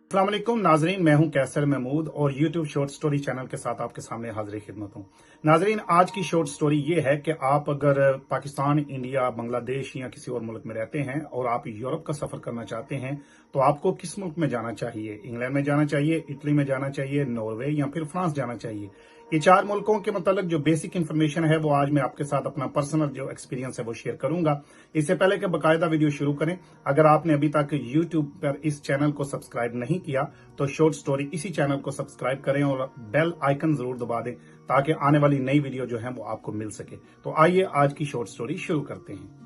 अस्सलाम वालेकुम नाजरीन, मैं हूं कैसर महमूद और यूट्यूब शॉर्ट स्टोरी चैनल के साथ आपके सामने हाजिर खिदमत हूं। नाजरीन, आज की शॉर्ट स्टोरी ये है कि आप अगर पाकिस्तान, इंडिया, बांग्लादेश या किसी और मुल्क में रहते हैं और आप यूरोप का सफर करना चाहते हैं तो आपको किस मुल्क में जाना चाहिए? इंग्लैंड में जाना चाहिए, इटली में जाना चाहिए, नॉर्वे या फिर फ्रांस जाना चाहिए? ये चार मुल्कों के मतलब जो बेसिक इन्फॉर्मेशन है वो आज मैं आपके साथ अपना पर्सनल जो एक्सपीरियंस है वो शेयर करूंगा। इससे पहले कि बकायदा वीडियो शुरू करें, अगर आपने अभी तक यूट्यूब पर इस चैनल को सब्सक्राइब नहीं किया तो शॉर्ट स्टोरी इसी चैनल को सब्सक्राइब करें और बेल आइकन जरूर दबा दें ताकि आने वाली नई वीडियो जो है वो आपको मिल सके। तो आइए आज की शॉर्ट स्टोरी शुरू करते हैं।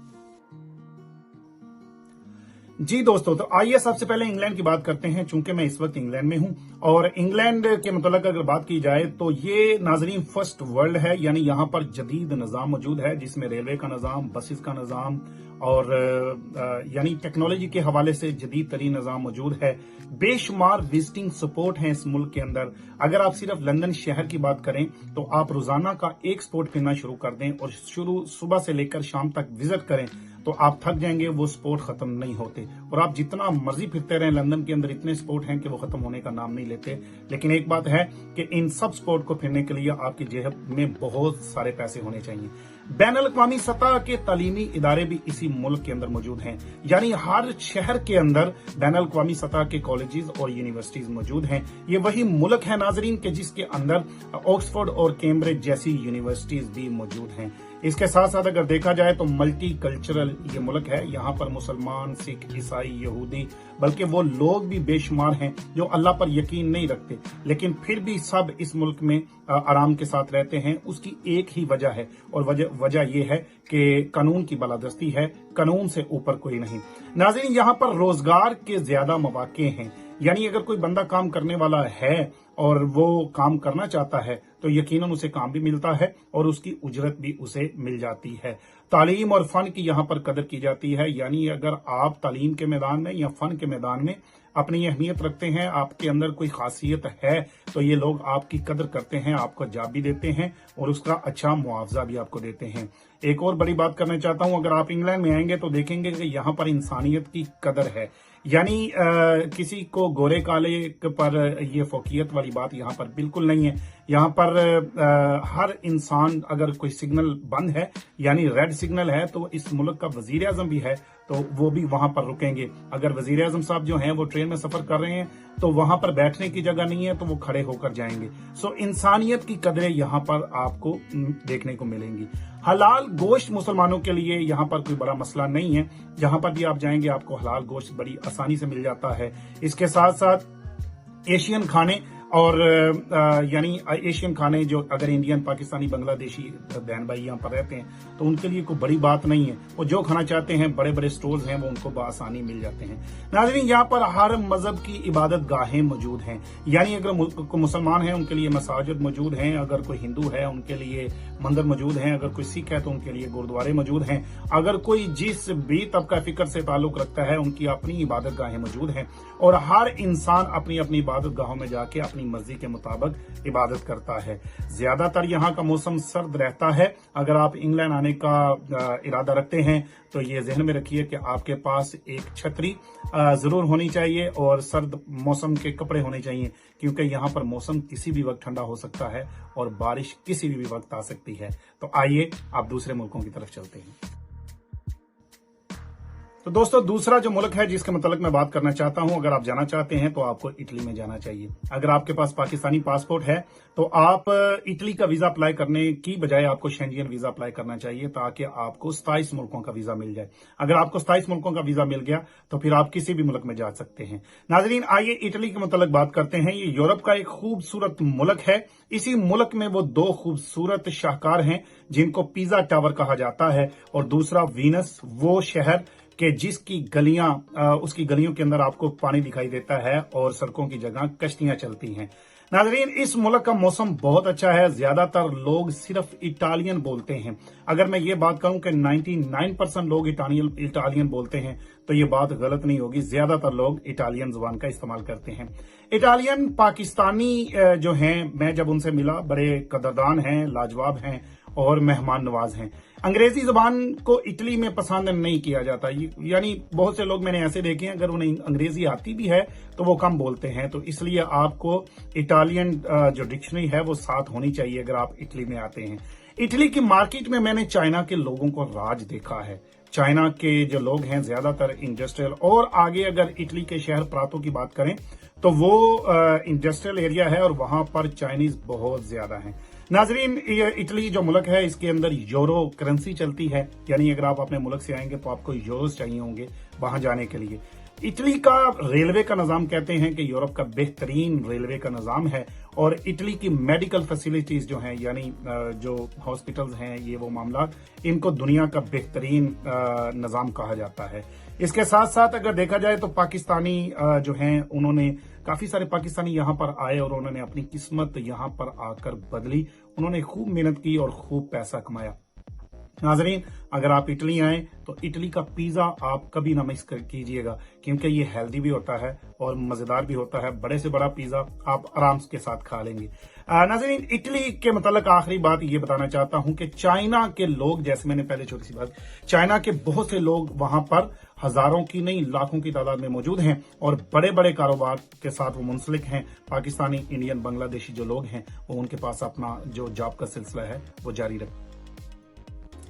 जी दोस्तों, तो आइए सबसे पहले इंग्लैंड की बात करते हैं। चूंकि मैं इस वक्त इंग्लैंड में हूं और इंग्लैंड के मतलब अगर बात की जाए तो ये नाजरीन फर्स्ट वर्ल्ड है, यानी यहां पर जदीद निज़ाम मौजूद है जिसमें रेलवे का निज़ाम, बसेस का निज़ाम और यानी टेक्नोलॉजी के हवाले से जदीद तरीन निज़ाम मौजूद है। बेशुमार विजिटिंग स्पॉट हैं इस मुल्क के अंदर। अगर आप सिर्फ लंदन शहर की बात करें तो आप रोजाना का एक स्पॉट फिरना शुरू कर दें और सुबह से लेकर शाम तक विजिट करें तो आप थक जाएंगे, वो स्पॉट खत्म नहीं होते। और आप जितना मर्जी फिरते रहें, लंदन के अंदर इतने स्पॉट हैं कि वो खत्म होने का नाम नहीं लेते। लेकिन एक बात है कि इन सब स्पॉट को फिरने के लिए आपकी जेब में बहुत सारे पैसे होने चाहिए। बैनुल अक़वामी सतह के तालीमी इदारे भी इसी मुल्क के अंदर मौजूद हैं, यानी हर शहर के अंदर बैनुल अक़वामी सतह के कॉलेजेस और यूनिवर्सिटीज मौजूद हैं। ये वही मुल्क है नाजरीन के जिसके अंदर ऑक्सफोर्ड और कैम्ब्रिज जैसी यूनिवर्सिटीज भी मौजूद हैं। इसके साथ साथ अगर देखा जाए तो मल्टी कल्चरल ये मुल्क है। यहाँ पर मुसलमान, सिख, ईसाई, यहूदी, बल्कि वो लोग भी बेशुमार हैं जो अल्लाह पर यकीन नहीं रखते, लेकिन फिर भी सब इस मुल्क में आराम के साथ रहते हैं। उसकी एक ही वजह है और वजह ये है कि कानून की बालादस्ती है, कानून से ऊपर कोई नहीं। नाज़रीन, यहाँ पर रोजगार के ज्यादा मौके हैं, यानी अगर कोई बंदा काम करने वाला है और वो काम करना चाहता है तो यकीनन उसे काम भी मिलता है और उसकी उजरत भी उसे मिल जाती है। तालीम और फन की यहाँ पर कदर की जाती है, यानी अगर आप तालीम के मैदान में या फन के मैदान में अपनी अहमियत रखते हैं, आपके अंदर कोई खासियत है तो ये लोग आपकी कदर करते हैं, आपको जॉब भी देते हैं और उसका अच्छा मुआवजा भी आपको देते हैं। एक और बड़ी बात करना चाहता हूं, अगर आप इंग्लैंड में आएंगे तो देखेंगे कि यहाँ पर इंसानियत की कदर है, यानी किसी को गोरे काले पर ये फोकियत वाली बात यहाँ पर बिल्कुल नहीं है। यहाँ पर हर इंसान, अगर कोई सिग्नल बंद है यानी रेड सिग्नल है तो इस मुल्क का वजीर आजम भी है तो वो भी वहां पर रुकेंगे। अगर वजीर आजम साहब जो हैं वो ट्रेन में सफर कर रहे हैं तो वहां पर बैठने की जगह नहीं है तो वो खड़े होकर जाएंगे। सो इंसानियत की कदरें यहाँ पर आपको देखने को मिलेंगी। हलाल गोश्त मुसलमानों के लिए यहाँ पर कोई बड़ा मसला नहीं है, जहां पर भी आप जाएंगे आपको हलाल गोश्त बड़ी आसानी से मिल जाता है। इसके साथ साथ एशियन खाने और यानी एशियन खाने जो अगर इंडियन, पाकिस्तानी, बांग्लादेशी बहन भाई यहाँ पर रहते हैं तो उनके लिए कोई बड़ी बात नहीं है। वो जो खाना चाहते हैं बड़े बड़े स्टोर्स हैं वो उनको बआसानी मिल जाते हैं। नाज़रीन, यहाँ पर हर मजहब की इबादत गाहें मौजूद हैं, यानी अगर मुसलमान हैं उनके लिए मसाजिद मौजूद हैं, अगर कोई हिंदू है उनके लिए मंदिर मौजूद हैं, अगर कोई सिख है तो उनके लिए गुरुद्वारे मौजूद हैं, अगर कोई जिस भी तबका फिक्र से ताल्लुक रखता है उनकी अपनी इबादत गाहें मौजूद हैं और हर इंसान अपनी अपनी इबादत गाहों में जाके अपनी मर्जी के मुताबिक इबादत करता है। ज्यादातर यहाँ का मौसम सर्द रहता है। अगर आप इंग्लैंड आने का इरादा रखते हैं तो ये जहन में रखिए कि आपके पास एक छतरी जरूर होनी चाहिए और सर्द मौसम के कपड़े होने चाहिए, क्योंकि यहाँ पर मौसम किसी भी वक्त ठंडा हो सकता है और बारिश किसी भी वक्त आ सकती है। तो आइए आप दूसरे मुल्कों की तरफ चलते हैं। तो दोस्तों, दूसरा जो मुल्क है जिसके मतलब मैं बात करना चाहता हूं, अगर आप जाना चाहते हैं तो आपको इटली में जाना चाहिए। अगर आपके पास पाकिस्तानी पासपोर्ट है तो आप इटली का वीजा अप्लाई करने की बजाय आपको शेंजियन वीजा अप्लाई करना चाहिए ताकि आपको 27 मुल्कों का वीजा मिल जाए। अगर आपको 27 मुल्कों का वीजा मिल गया तो फिर आप किसी भी मुल्क में जा सकते हैं। नाजरीन, आइए इटली के मतलब बात करते हैं। ये यूरोप का एक खूबसूरत मुल्क है। इसी मुल्क में वो दो खूबसूरत शाहकार हैं जिनको पिज़ा टावर कहा जाता है और दूसरा वीनस, वो शहर कि जिसकी गलियां, उसकी गलियों के अंदर आपको पानी दिखाई देता है और सड़कों की जगह कश्तियां चलती हैं। नाजरीन, इस मुल्क का मौसम बहुत अच्छा है। ज्यादातर लोग सिर्फ इटालियन बोलते हैं। अगर मैं ये बात कहूं कि 99% लोग इटालियन बोलते हैं तो ये बात गलत नहीं होगी। ज्यादातर लोग इटालियन जुबान का इस्तेमाल करते हैं। इटालियन पाकिस्तानी जो हैं, मैं जब उनसे मिला बड़े कदरदान हैं, लाजवाब हैं और मेहमान नवाज हैं। अंग्रेजी जुबान को इटली में पसंद नहीं किया जाता, यानी बहुत से लोग मैंने ऐसे देखे हैं अगर उन्हें अंग्रेजी आती भी है तो वो कम बोलते हैं, तो इसलिए आपको इटालियन जो डिक्शनरी है वो साथ होनी चाहिए अगर आप इटली में आते हैं। इटली की मार्केट में मैंने चाइना के लोगों को राज देखा है। चाइना के जो लोग हैं ज्यादातर इंडस्ट्रियल, और आगे अगर इटली के शहर प्रातो की बात करें तो वो इंडस्ट्रियल एरिया है और वहां पर चाइनीज बहुत ज्यादा हैं। नाजरीन, इटली जो मुल्क है इसके अंदर यूरो करेंसी चलती है, यानी अगर आप अपने मुल्क से आएंगे तो आपको यूरोस चाहिए होंगे वहां जाने के लिए। इटली का रेलवे का निजाम कहते हैं कि यूरोप का बेहतरीन रेलवे का निजाम है, और इटली की मेडिकल फैसिलिटीज जो हैं, यानी जो हॉस्पिटल्स हैं, ये वो मामला, इनको दुनिया का बेहतरीन निजाम कहा जाता है। इसके साथ साथ अगर देखा जाए तो पाकिस्तानी जो हैं, उन्होंने काफी सारे पाकिस्तानी यहाँ पर आए और उन्होंने अपनी किस्मत यहाँ पर आकर बदली। उन्होंने खूब मेहनत की और खूब पैसा कमाया। नाजरीन, अगर आप इटली आए तो इटली का पिज्जा आप कभी ना मिस कीजिएगा, क्योंकि ये हेल्दी भी होता है और मजेदार भी होता है। बड़े से बड़ा पिज्जा आप आराम के साथ खा लेंगे। नाजरीन, इटली के मतलब आखिरी बात ये बताना चाहता हूं कि चाइना के लोग, जैसे मैंने पहले छोटी सी बात, चाइना के बहुत से लोग वहां पर हजारों की नहीं लाखों की तादाद में मौजूद हैं और बड़े बड़े कारोबार के साथ वो मुंसलिक हैं। पाकिस्तानी, इंडियन, बांग्लादेशी जो लोग हैं वो उनके पास अपना जो जॉब का सिलसिला है वो जारी रखें।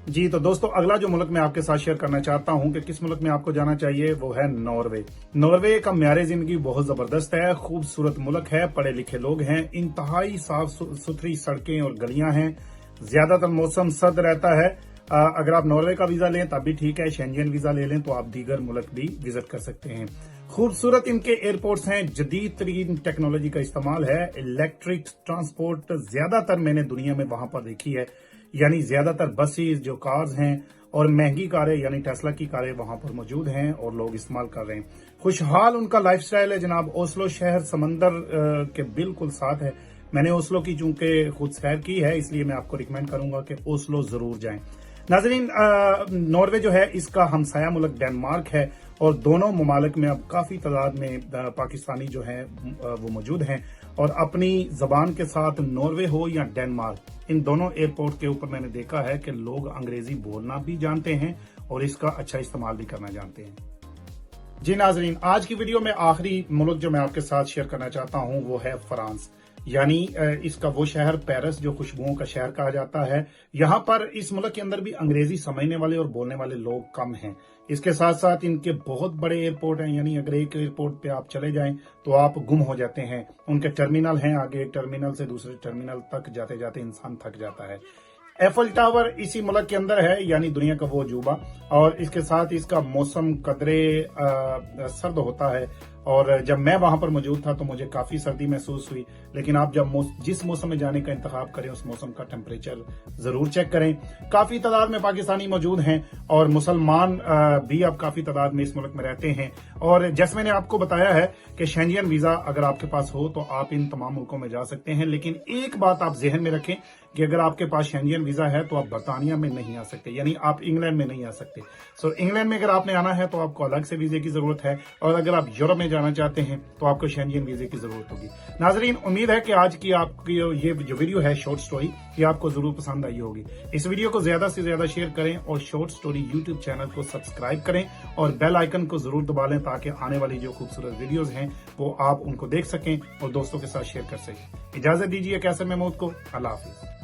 जी तो दोस्तों, अगला जो मुल्क मैं आपके साथ शेयर करना चाहता हूं कि किस मुल्क में आपको जाना चाहिए, वो है नॉर्वे। नॉर्वे का म्यारे जिंदगी बहुत जबरदस्त है, खूबसूरत मुल्क है, पढ़े लिखे लोग हैं, इंतहाई साफ सुथरी सड़कें और गलियां हैं, ज्यादातर मौसम सर्द रहता है। अगर आप नॉर्वे का वीजा लें तब भी ठीक है, शेंजन वीजा ले लें तो आप दीगर मुल्क भी विजिट कर सकते हैं। खूबसूरत इनके एयरपोर्ट्स हैं, जदीद तरीन टेक्नोलॉजी का इस्तेमाल है, इलेक्ट्रिक ट्रांसपोर्ट ज्यादातर मैंने दुनिया में वहां पर देखी है, यानी ज्यादातर बसेस जो कार्स हैं और महंगी कारें यानी टेस्ला की कारें वहां पर मौजूद हैं और लोग इस्तेमाल कर रहे हैं। खुशहाल उनका लाइफस्टाइल है जनाब। ओस्लो शहर समंदर के बिल्कुल साथ है। मैंने ओस्लो की चूंकि खुद सैर की है, इसलिए मैं आपको रिकमेंड करूंगा कि ओस्लो जरूर जाएं। नाजरीन, नॉर्वे जो है इसका हमसाया मुल्क डेनमार्क है और दोनों ममालिक में अब काफी तादाद में पाकिस्तानी जो हैं वो मौजूद हैं, और अपनी जबान के साथ नॉर्वे हो या डेनमार्क, इन दोनों एयरपोर्ट के ऊपर मैंने देखा है कि लोग अंग्रेजी बोलना भी जानते हैं और इसका अच्छा इस्तेमाल भी करना जानते हैं। जी नाजरीन, आज की वीडियो में आखिरी मुल्क जो मैं आपके साथ शेयर करना चाहता हूं वो है फ्रांस, यानी इसका वो शहर पेरिस जो खुशबुओं का शहर कहा जाता है। यहाँ पर इस मुल्क के अंदर भी अंग्रेजी समझने वाले और बोलने वाले लोग कम हैं। इसके साथ साथ इनके बहुत बड़े एयरपोर्ट हैं, यानी अगर एक एयरपोर्ट पे आप चले जाएं तो आप गुम हो जाते हैं। उनके टर्मिनल हैं, आगे एक टर्मिनल से दूसरे टर्मिनल तक जाते जाते इंसान थक जाता है। एफल टावर इसी मुल्क के अंदर है, यानी दुनिया का वो अजूबा, और इसके साथ इसका मौसम कदरे सर्द होता है, और जब मैं वहां पर मौजूद था तो मुझे काफी सर्दी महसूस हुई। लेकिन आप जब जिस मौसम में जाने का इंतखाब करें उस मौसम का टेम्परेचर जरूर चेक करें। काफी तादाद में पाकिस्तानी मौजूद हैं और मुसलमान भी अब काफी तादाद में इस मुल्क में रहते हैं। और जैसे मैंने आपको बताया है कि शेंजन वीजा अगर आपके पास हो तो आप इन तमाम मुल्कों में जा सकते हैं, लेकिन एक बात आप जहन में रखें कि अगर आपके पास शेंजन वीजा है तो आप बरतानिया में नहीं आ सकते, यानी आप इंग्लैंड में नहीं आ सकते। सो इंग्लैंड में अगर आपने आना है तो आपको अलग से वीजे की जरूरत है, और अगर आप यूरोप में जाना चाहते हैं तो आपको शेंजन वीजे की जरूरत होगी। नाजरीन, उम्मीद है कि आज की आपकी ये जो वीडियो है शॉर्ट स्टोरी, ये आपको जरूर पसंद आई होगी। इस वीडियो को ज्यादा से ज्यादा शेयर करें और शॉर्ट स्टोरी यूट्यूब चैनल को सब्सक्राइब करें और बेल आइकन को जरूर दबा लें ताकि आने वाली जो खूबसूरत वीडियोज हैं वो आप उनको देख सकें और दोस्तों के साथ शेयर कर सकें। इजाजत दीजिए कैसर महमूद को। अल्लाह हाफिज।